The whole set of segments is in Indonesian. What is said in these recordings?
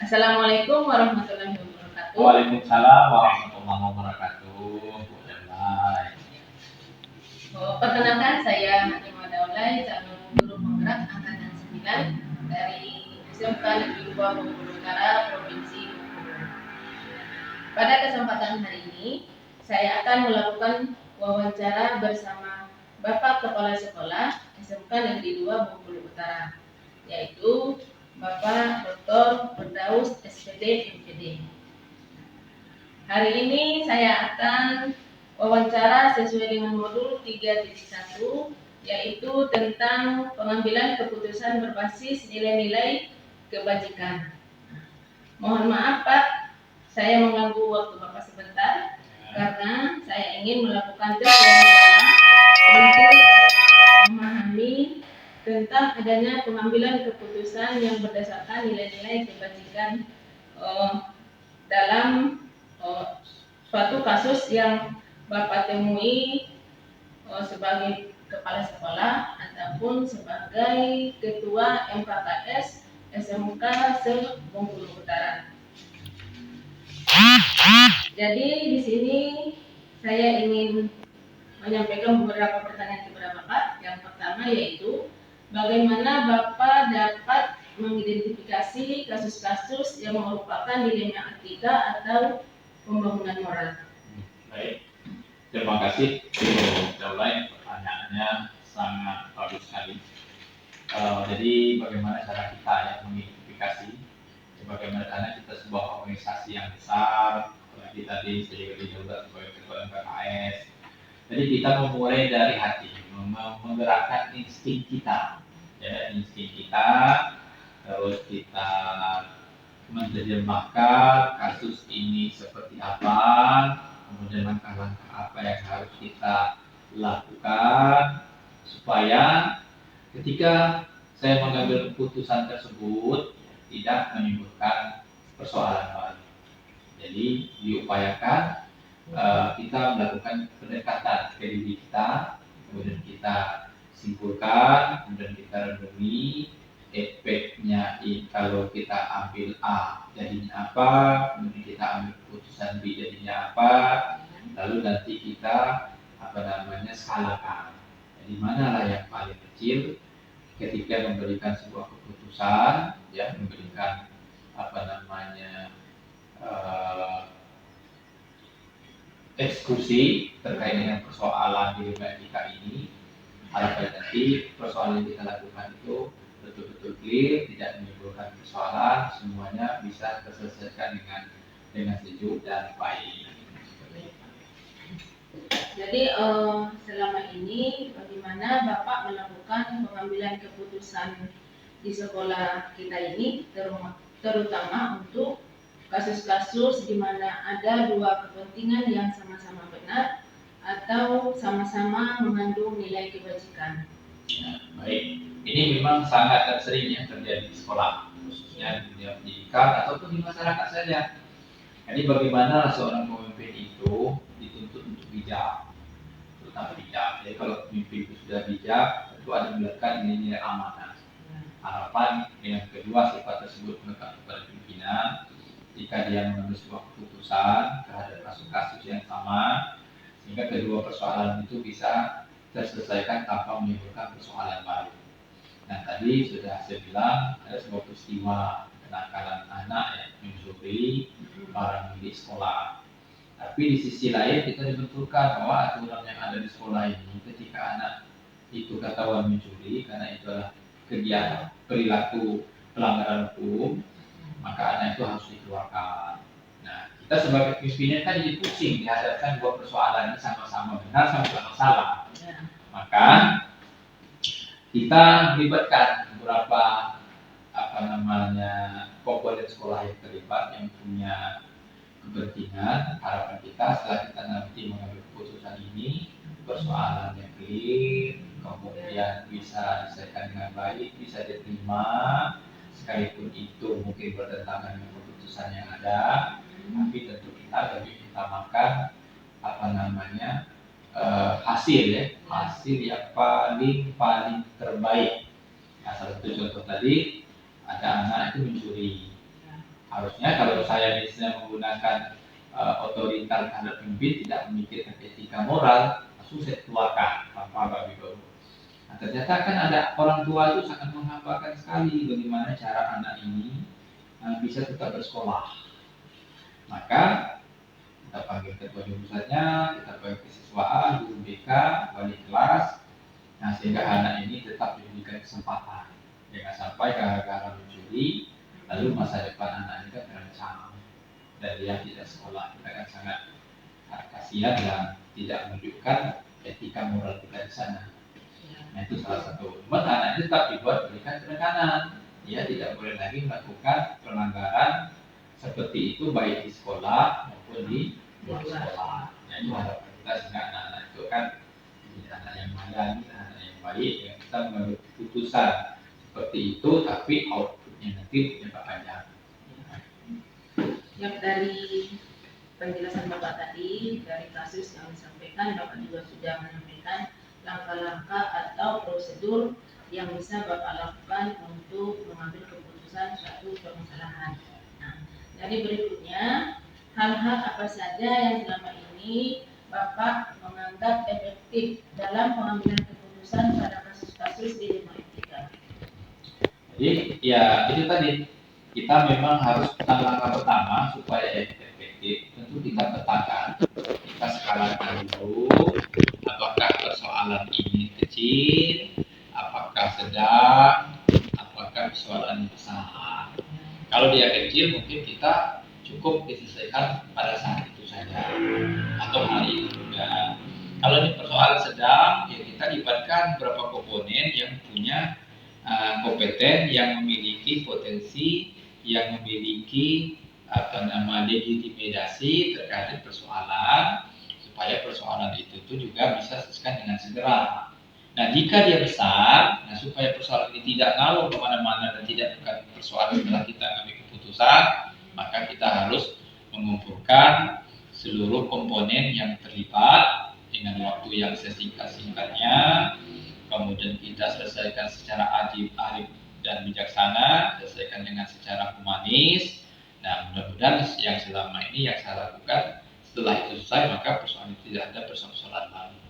Assalamualaikum warahmatullahi wabarakatuh. Waalaikumsalam warahmatullahi wabarakatuh. Mulai. Perkenalkan saya Hatimah Daulay, calon guru penggerak angkatan 9 dari SMK Negeri 2 Bengkulu Utara, Provinsi Bengkulu. Pada kesempatan hari ini, saya akan melakukan wawancara bersama Bapak Kepala Sekolah SMK Negeri 2 Bengkulu Utara, yaitu Bapak Dr. Firdaus SPD MPD. Hari ini saya akan wawancara sesuai dengan modul 3.1, yaitu tentang pengambilan keputusan berbasis nilai-nilai kebajikan. Mohon maaf Pak, saya mengganggu waktu Bapak sebentar karena saya ingin melakukan tes wawancara untuk memahami tentang adanya pengambilan keputusan yang berdasarkan nilai-nilai kebajikan dalam suatu kasus yang Bapak temui sebagai kepala sekolah ataupun sebagai ketua MKKS SMK se-Bengkulu Utara. Jadi di sini saya ingin menyampaikan beberapa pertanyaan kepada Bapak. Yang pertama yaitu bagaimana Bapak dapat mengidentifikasi kasus-kasus yang merupakan dilema etika atau pembangunan moral. Baik, terima kasih Daulay, pertanyaannya sangat bagus sekali. Jadi bagaimana cara kita ya mengidentifikasi, bagaimana caranya kita sebuah organisasi yang besar, seperti tadi saya juga dijabat sebagai ketua MKKS. Jadi kita memulai dari hati, menggerakkan insting kita, ya insting kita, terus kita menerjemahkan kasus ini seperti apa, kemudian langkah-langkah apa yang harus kita lakukan supaya ketika saya mengambil keputusan tersebut tidak menimbulkan persoalan baru. Jadi diupayakan kita melakukan pendekatan ke diri kita, kemudian kita simpulkan, kemudian kita renungi efeknya kalau kita ambil A jadinya apa, kemudian kita ambil keputusan B jadinya apa, lalu nanti kita skalakan. Jadi manalah yang paling kecil ketika memberikan sebuah keputusan, ya memberikan eksekusi terkait dengan persoalan dilema etika ini. Harapan nanti persoalan yang kita lakukan itu betul-betul clear, tidak menimbulkan persoalan, semuanya bisa terselesaikan dengan sejuk dan baik. Jadi selama ini bagaimana Bapak melakukan pengambilan keputusan di sekolah kita ini, terutama untuk kasus-kasus di mana ada dua kepentingan yang sama-sama benar atau sama-sama mengandung nilai kebajikan. Ya, baik, ini memang sangat sering yang terjadi di sekolah, khususnya di dunia pendidikan ataupun di masyarakat saja. Jadi bagaimana seorang pemimpin itu dituntut untuk bijak, terutama bijak. Jadi kalau pemimpin itu sudah bijak, tentu ada melekat nilai amanah. Harapan yang kedua sifat tersebut melekat kepada pimpinan. Jika dia mengambil sebuah keputusan terhadap kasus-kasus yang sama, sehingga kedua persoalan itu bisa terselesaikan tanpa menimbulkan persoalan baru. Nah tadi sudah saya bilang ada sebuah peristiwa kenakalan anak yang mencuri barang milik sekolah. Tapi di sisi lain kita dibenturkan bahwa aturan yang ada di sekolah ini ketika anak itu ketahuan mencuri karena itu adalah kegiatan perilaku pelanggaran hukum, maka anak itu harus dikeluarkan. Nah, kita sebagai pimpinan kan jadi pusing dihadapkan dua persoalan ini sama-sama benar, sama-sama salah. Maka kita melibatkan beberapa komponen sekolah yang terlibat yang punya kepentingan. Harapan kita setelah kita nanti mengambil keputusan ini, persoalan yang clear, kemudian bisa diselesaikan dengan baik, bisa diterima, sekalipun itu mungkin bertentangan dengan keputusan yang ada, tapi tentu kita lebih utamakan hasil yang paling terbaik. Nah, salah satu contoh tadi ada anak itu mencuri, Harusnya kalau saya misalnya menggunakan otoriter terhadap pemimpin, tidak memikirkan etika moral, langsung saya keluarkan tanpa babi bu. Nah, ternyata kan ada orang tua itu sangat menghambakan sekali bagaimana cara anak ini bisa tetap bersekolah. Maka kita panggil ketua jurusannya, kita panggil kesiswaan, guru BK, wali kelas, nah sehingga anak ini tetap diberikan kesempatan. Jangan sampai gara-gara mencuri, lalu masa depan anak ini kan terancam dan dia tidak sekolah. Kita kan sangat kasihan dan tidak menunjukkan etika moral kita di sana. Nah itu salah satu. Cuma anak ini tetap dibuat berikan penekanan. Dia tidak boleh lagi melakukan pelanggaran seperti itu baik di sekolah maupun di luar sekolah. Nah itu harapan kita sehingga anak-anak itu kan menjadi anak yang mandiri, anak yang baik, yang kita mengambil keputusan seperti itu, tapi outputnya nanti jangka panjang. Yang dari penjelasan Bapak tadi, dari kasus yang disampaikan, Bapak juga sudah menyampaikan langkah-langkah atau prosedur yang bisa Bapak lakukan untuk mengambil keputusan suatu permasalahan. Nah, dari berikutnya, hal-hal apa saja yang selama ini Bapak menganggap efektif dalam pengambilan keputusan pada kasus-kasus di lingkungan etika? Jadi ya itu tadi, kita memang harus langkah pertama supaya efektif, tentu kita petakan, kita skalakan dulu apakah persoalan ini kecil, apakah sedang, apakah persoalan besar. Kalau dia kecil mungkin kita cukup diselesaikan pada saat itu saja atau hari itu juga. Kalau ini persoalan sedang, ya kita libatkan beberapa komponen yang punya kompeten, yang memiliki potensi, yang memiliki legitimasi terkait persoalan, supaya persoalan itu juga bisa selesaikan dengan segera. Nah, jika dia besar, nah supaya persoalan ini tidak ngalur kemana-mana dan tidak bukan persoalan setelah kita ambil keputusan, maka kita harus mengumpulkan seluruh komponen yang terlibat dengan waktu yang sesingkat-singkatnya, kemudian kita selesaikan secara adil dan bijaksana, selesaikan dengan secara humanis. Nah, mudah-mudahan yang selama ini yang saya lakukan, setelah itu selesai, maka persoalan itu tidak ada persoalan baru.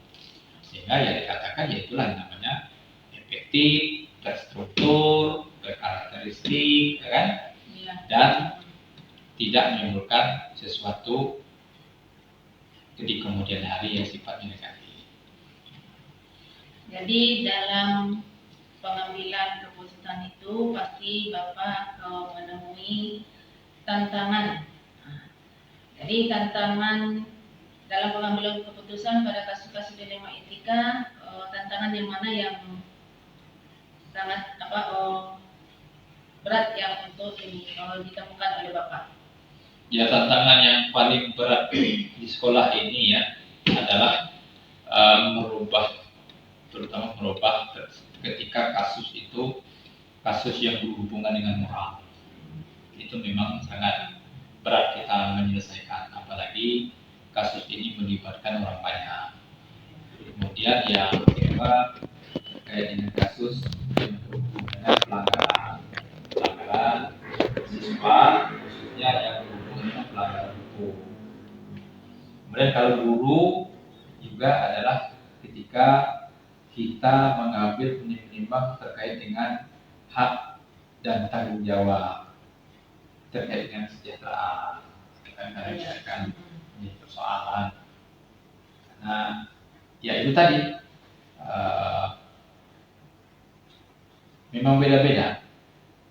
Sehingga yang dikatakan yaitulah yang namanya efektif, terstruktur, berkarakteristik, kan? Ya. Dan tidak menimbulkan sesuatu di kemudian hari yang sifatnya negatif. Jadi dalam pengambilan keputusan itu pasti Bapak menemui tantangan. Nah, jadi tantangan dalam pengambilan keputusan pada kasus-kasus dilema etika, tantangan yang mana yang sangat berat yang untuk ditemukan oleh Bapak? Ya, tantangan yang paling berat di sekolah ini ya adalah terutama merubah ketika kasus itu kasus yang berhubungan dengan moral. Itu memang sangat berat kita menyelesaikan, apalagi kasus ini melibatkan orang banyak. Kemudian yang kedua terkait dengan kasus yang berhubungan dengan pelanggaran siswa, khususnya yang berhubungan dengan pelanggaran hukum. Kemudian kalau guru juga adalah ketika kita mengambil menimbang terkait dengan hak dan tanggung jawab terkait dengan kesejahteraan, kadang-kadang akan menjadi persoalan. Nah, ya itu tadi memang beda-beda.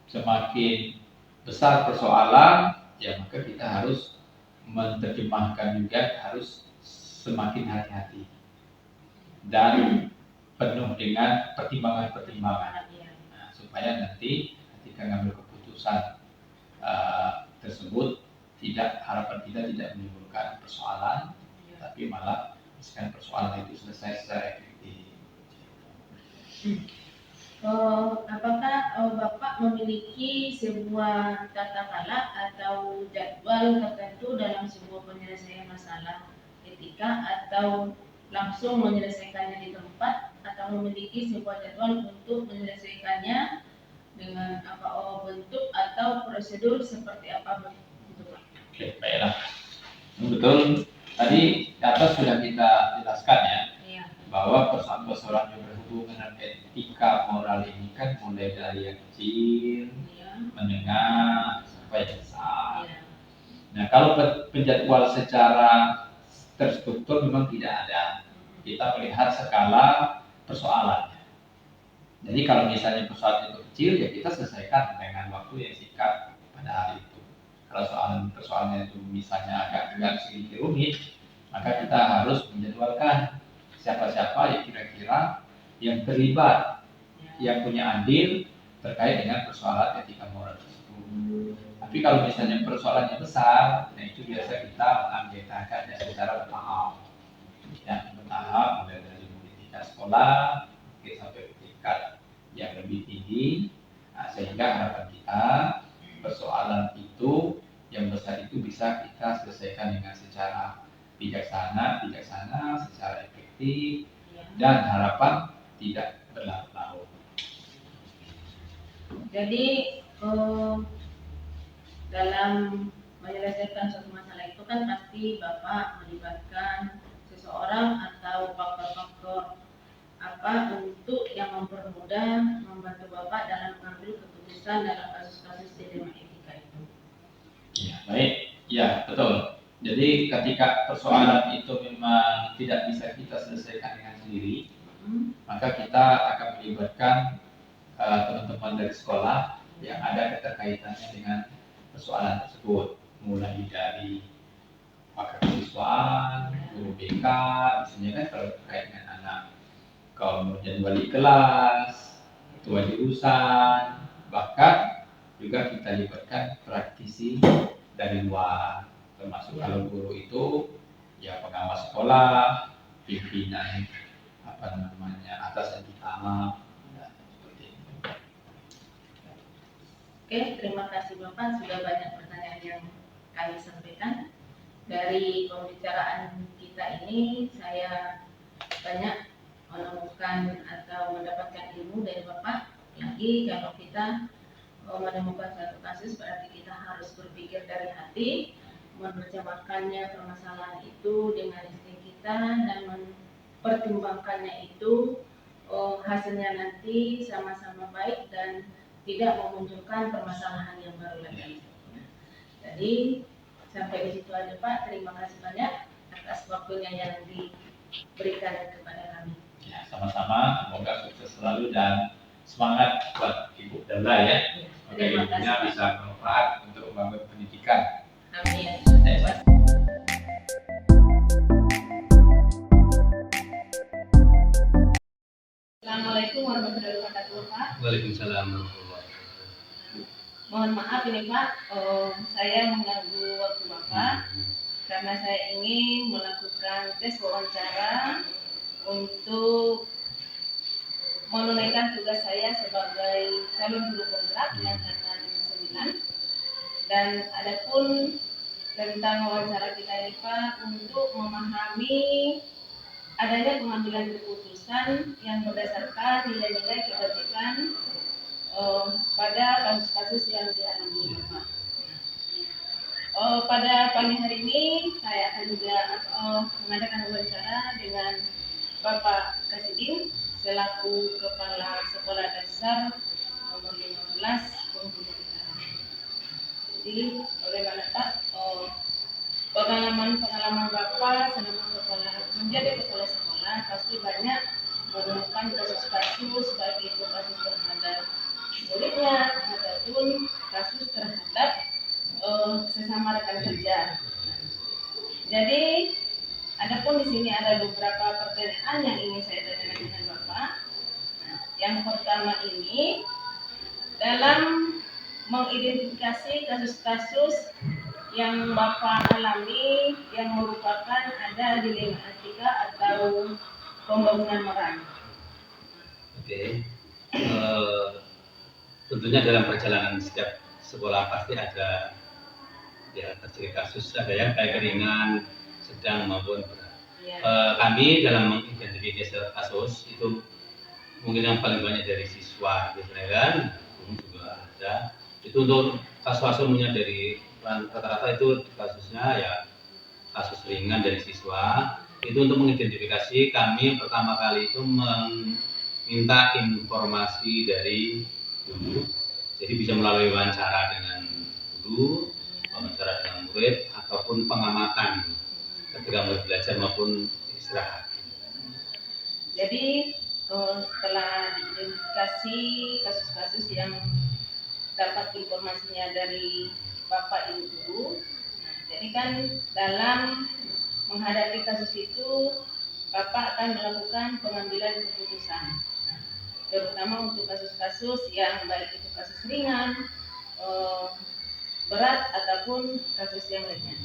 Semakin besar persoalan, ya maka kita harus menerjemahkan juga, harus semakin hati-hati dan penuh dengan pertimbangan-pertimbangan, nah, supaya nanti ketika ngambil keputusan tersebut harapan kita tidak menimbulkan persoalan, tapi malah misalkan persoalan itu selesai secara efektif. Apakah Bapak memiliki sebuah tata cara atau jadwal tertentu dalam sebuah penyelesaian masalah etika, atau langsung menyelesaikannya di tempat, atau memiliki sebuah jadwal untuk menyelesaikannya dengan apa bentuk atau prosedur seperti apa gitu Pak? Oke, baiklah. Betul. Tadi di atas sudah kita jelaskan ya, Iya. bahwa persoalan-persoalan yang berhubungan dengan etika moral ini kan mulai dari yang kecil, Iya. menengah, sampai besar. Iya. Nah, kalau penjadwal secara terstruktur memang tidak ada. Kita melihat skala persoalannya. Jadi kalau misalnya persoalan itu kecil, ya kita selesaikan dengan waktu yang singkat pada hari itu. Kalau persoalannya itu misalnya agak sedikit rumit, maka kita harus menjadwalkan siapa-siapa yang kira-kira yang terlibat, yang punya andil terkait dengan persoalan etika moral tersebut. Tapi kalau misalnya persoalannya besar, nah itu biasa kita mengagendakannya secara bertahap. Ya, bertahap mulai dari tingkat sekolah sampai tingkat yang lebih tinggi, sehingga harapan kita persoalan itu yang besar itu bisa kita selesaikan dengan secara bijaksana, secara efektif, dan harapan tidak berlarut-larut. Jadi dalam menyelesaikan suatu masalah itu kan pasti Bapak melibatkan seseorang atau faktor-faktor apa untuk yang mempermudah membantu Bapak dalam mengambil keputusan dalam kasus-kasus dilema etika itu. Ya, baik. Ya, betul. Jadi ketika persoalan itu memang tidak bisa kita selesaikan dengan sendiri, maka kita akan melibatkan teman-teman dari sekolah yang ada keterkaitannya dengan persoalan tersebut, mulai dari pakar kesiswaan, guru BK, misalnya kan kalau terkait dengan anak, kemudian wali kelas, ketua jurusan, bahkan juga kita libatkan praktisi dari luar, termasuk kalau guru itu ya pengawas sekolah, pimpinan atasan utama. Oke, terima kasih Bapak, sudah banyak pertanyaan yang kami sampaikan. Dari pembicaraan kita ini, saya banyak menemukan atau mendapatkan ilmu dari Bapak. Lagi kalau kita menemukan satu kasus, berarti kita harus berpikir dari hati, menerjemahkannya permasalahan itu dengan insting kita, dan mempertimbangkannya itu hasilnya nanti sama-sama baik dan tidak memunculkan permasalahan yang baru lagi. Jadi sampai di situ aja Pak. Terima kasih banyak atas waktunya yang diberikan kepada kami. Ya, sama-sama. Semoga sukses selalu dan semangat buat Ibu Daula ya. Semoga ibunya bisa bermanfaat untuk membangun pendidikan. Amin. Assalamualaikum warahmatullahi wabarakatuh Pak. Waalaikumsalam. Mohon maaf ini Pak, saya mengganggu waktu Bapak karena saya ingin melakukan tes wawancara untuk menunaikan tugas saya sebagai calon guru penggerak yang angkatan 9. Dan adapun tentang wawancara kita ini Pak, untuk memahami adanya pengambilan keputusan yang berdasarkan nilai-nilai kebajikan pada kasus-kasus yang dialami Bapak. Pada pagi hari ini saya akan juga mengadakan wawancara dengan Bapak Kasidin selaku Kepala Sekolah Dasar nomor 15 Bengkulu Utara. Jadi bagaimana Pak pengalaman Bapak selama menjadi kepala sekolah pasti banyak menemukan kasus-kasus baik itu kasus terhadap muridnya ataupun kasus terhadap sesama rekan kerja. Jadi, adapun di sini ada beberapa pertanyaan yang ingin saya tanyakan dengan Bapak. Nah, yang pertama ini dalam mengidentifikasi kasus-kasus yang Bapak alami yang merupakan ada dilema etika atau pembangunan moral. Oke. Tentunya dalam perjalanan setiap sekolah pasti ada ya terjadi kasus, ada yang baik ringan, sedang maupun berat. Ya. Kami dalam mengidentifikasi kasus itu mungkin yang paling banyak dari siswa, biasanya kan, juga ada. Itu untuk kasus-kasus umumnya dari rata-rata itu kasusnya ya kasus ringan dari siswa. Itu untuk mengidentifikasi, kami pertama kali itu meminta informasi dari guru. Jadi bisa melalui wawancara dengan guru, wawancara dengan murid, ataupun pengamatan ketika murid belajar maupun istirahat. Jadi setelah diidentifikasi kasus-kasus yang dapat informasinya dari Bapak Ibu Guru, jadi kan dalam menghadapi kasus itu Bapak akan melakukan pengambilan keputusan, terutama untuk kasus-kasus yang baik itu kasus ringan, berat ataupun kasus yang ringan.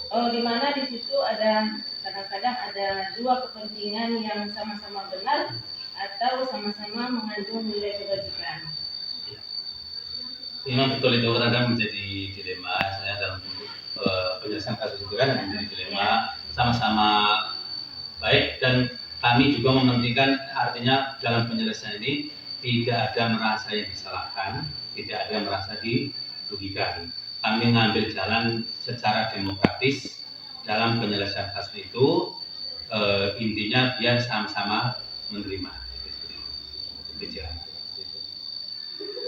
Di mana di situ ada kadang-kadang ada dua kepentingan yang sama-sama benar atau sama-sama mengandung nilai kebajikan. Memang betul itu kadang menjadi dilema saya dalam penyelesaian kasus itu kan menjadi dilema, sama-sama baik, dan kami juga mementingkan artinya dalam penyelesaian ini tidak ada merasa yang disalahkan, tidak ada merasa dirugikan. Kami mengambil jalan secara demokratis dalam penyelesaian kasus itu, intinya biar sama-sama menerima. Itu jalan.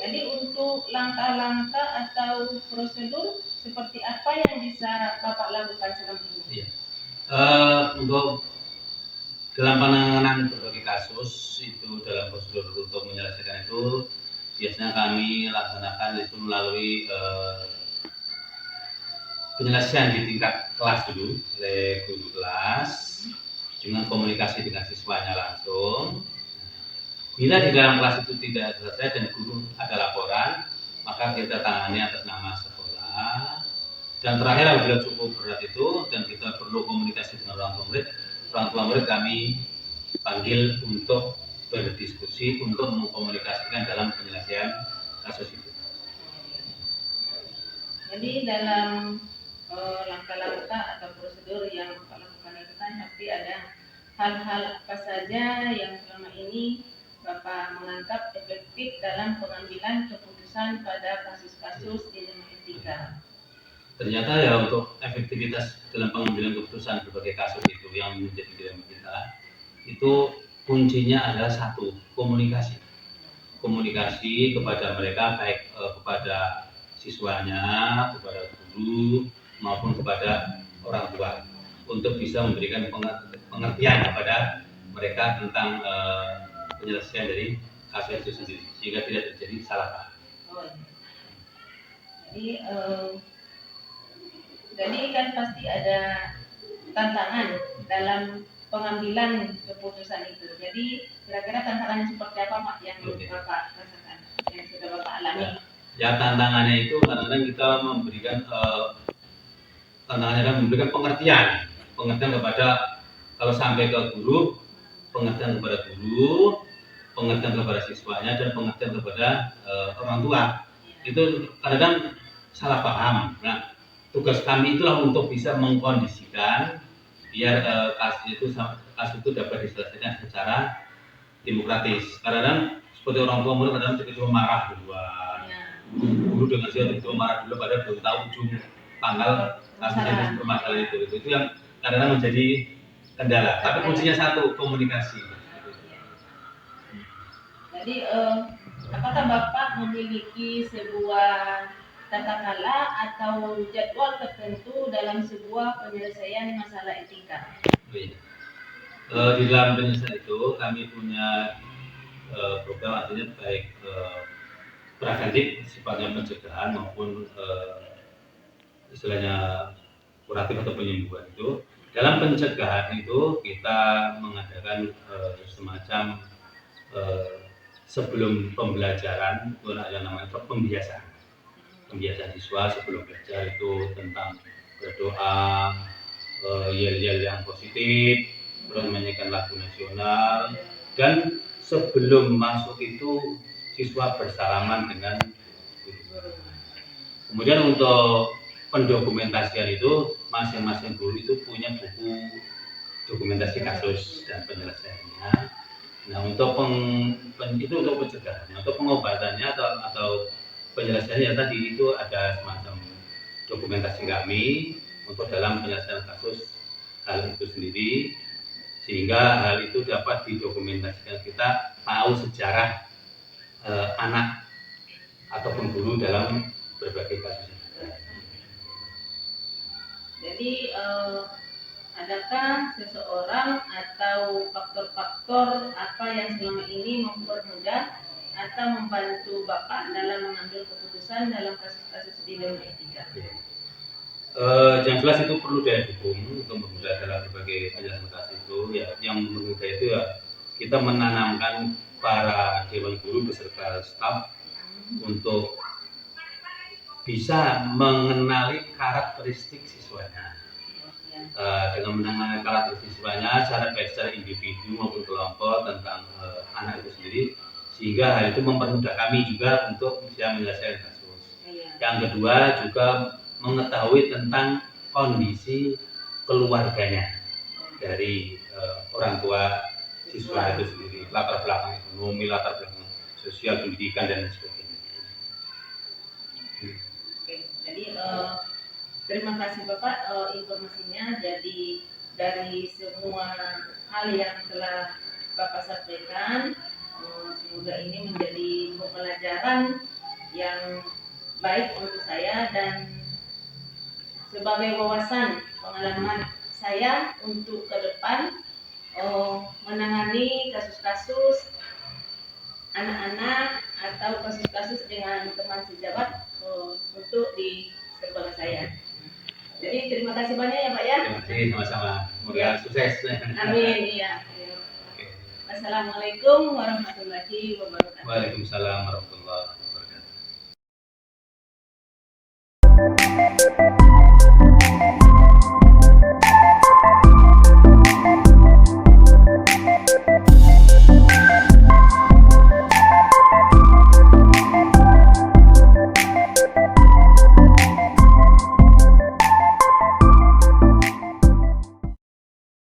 Jadi untuk langkah-langkah atau prosedur seperti apa yang bisa Bapak lakukan selama ini? Iya. Untuk dalam penanganan berbagai kasus itu dalam prosedur untuk menyelesaikan itu biasanya kami laksanakan itu melalui penyelesaian di tingkat kelas dulu oleh guru kelas dengan komunikasi dengan siswanya langsung. Bila di dalam kelas itu tidak selesai dan guru ada laporan, maka kita tangani atas nama sekolah. Dan terakhir apabila cukup berat itu dan kita perlu komunikasi dengan orang tua murid kami panggil untuk berdiskusi untuk mengkomunikasikan dalam penyelesaian kasus itu. Jadi dalam langkah-langkah atau prosedur yang Bapak lakukan itu kan pasti ada hal-hal apa saja yang selama ini Bapak menganggap efektif dalam pengambilan keputusan pada kasus-kasus dilema etika. Ternyata ya untuk efektivitas dalam pengambilan keputusan berbagai kasus itu yang menjadi dilema kita itu kuncinya adalah satu, komunikasi kepada mereka, baik kepada siswanya, kepada guru maupun kepada orang tua, untuk bisa memberikan pengertian kepada mereka tentang penyelesaian dari kasus itu sendiri sehingga tidak terjadi salah paham. Jadi kan pasti ada tantangan dalam pengambilan keputusan itu. Jadi kira-kira tantangannya seperti apa Pak yang Bapak rasakan, yang sudah Bapak alami? Ya tantangannya itu kadang-kadang kita memberikan pengertian kepada, kalau sampai ke guru, pengertian kepada guru, pengertian kepada siswanya, dan pengertian kepada orang tua. Itu kadang-kadang salah paham. Nah, tugas kami itulah untuk bisa mengkondisikan biar kasus itu dapat diselesaikan secara demokratis. Kadang-kadang seperti orang tua murid kadang tiba-tiba marah duluan, guru dengan siapa tiba-tiba marah dulu pada belum tahu ujung tanggal kasusnya permasalahan itu yang kadang-kadang menjadi kendala. Tapi kuncinya satu, komunikasi. Jadi apakah Bapak memiliki sebuah tata kelola atau jadwal tertentu dalam sebuah penyelesaian masalah etika? Di dalam penyelesaian itu kami punya program, artinya baik preventif sifatnya pencegahan maupun istilahnya kuratif atau penyembuhan. Itu dalam pencegahan itu kita mengadakan semacam sebelum pembelajaran itu yang namanya pembiasaan siswa sebelum belajar itu tentang berdoa, yel-yel yang positif, terus menyanyikan lagu nasional, dan sebelum masuk itu siswa bersalaman dengan guru. Kemudian untuk pendokumentasian itu masing-masing guru itu punya buku dokumentasi kasus dan penyelesaiannya. Nah, itu untuk pencegahan. Untuk pengobatannya atau penjelasannya tadi itu ada semacam dokumentasi kami untuk dalam penyelesaian kasus hal itu sendiri, sehingga hal itu dapat didokumentasikan, kita tahu sejarah anak ataupun guru dalam berbagai kasus. Jadi adakah seseorang atau faktor-faktor apa yang selama ini mempermudah atau membantu Bapak dalam mengambil keputusan dalam kasus-kasus di dunia etika? Yang jelas itu perlu daya dukung untuk mempermudah dalam berbagai penjelasan kasus itu. Ya, yang mempermudah itu ya kita menanamkan para dewan guru beserta staf untuk bisa mengenali karakteristik siswanya. Dengan mengenali karakteristik siswanya secara individu maupun kelompok tentang anak itu sendiri, sehingga hal itu mempermudah kami juga untuk bisa menyelesaikan kasus. Yang kedua juga mengetahui tentang kondisi keluarganya dari orang tua siswa itu sendiri, latar belakang ekonomi, latar belakang sosial, pendidikan dan sebagainya. Oke, jadi terima kasih Bapak informasinya. Jadi dari semua hal yang telah Bapak sampaikan, semoga ini menjadi pembelajaran yang baik untuk saya dan sebagai wawasan pengalaman saya untuk ke depan menangani kasus-kasus anak-anak atau kasus-kasus dengan teman sejawat untuk di sekolah saya. Jadi terima kasih banyak ya Pak ya. Terima kasih sama-sama. Semoga sukses. Amin. Iya. Assalamualaikum warahmatullahi wabarakatuh. Waalaikumsalam warahmatullahi wabarakatuh.